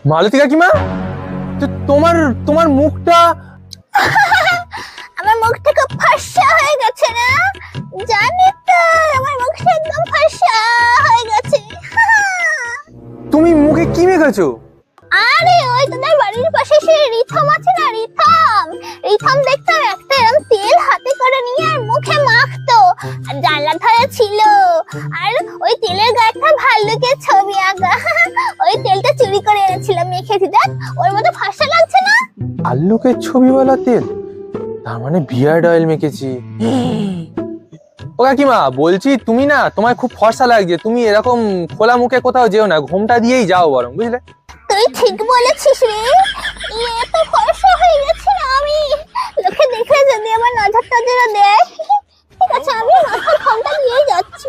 মালতী কাকিমা, তোমার তোমার মুখটা আমার মুখটা খুব ফর্সা হয়ে গেছে না? জানি তো, আমার মুখটা একদম ফর্সা হয়ে গেছে। তুমি মুখে কি মেখেছো? আরে ওই তোদের বাড়ির পাশে সে রিথম আছে না, রিথম রিথম দেখতাম একটা এরকম তেল হাতে করে নিয়ে আর মুখে মাখতো, আর জানলা ধারে ছিল, আর ওই তেলের গায়ে একটা ভাল্লুকের ছবি আঁকা। ওই তেলটা চুরি করে এনেছিলাম, মেখেছি, দেখ ওর মতো ফর্সা লাগছে না? আল্লুকের ছবিওয়ালা তেল, তার মানে বিয়ার্ড অয়েল মেখেছি। ও কাকিমা, বলছি তুমি না, তোমায় খুব ফর্সা লাগছে, তুমি এরকম খোলা মুখে কোথাও যেও না, ঘোমটা দিয়েই যাও বরং, বুঝলে? তুই ঠিক বলেছিস রে, এত ফর্সা হয়ে গেছি না আমি, লোকে দেখলে যদি আমার নজর টজরও দেয়। ঠিক আছে, আমি মাথার ঘোমটা দিয়ে যাচ্ছি।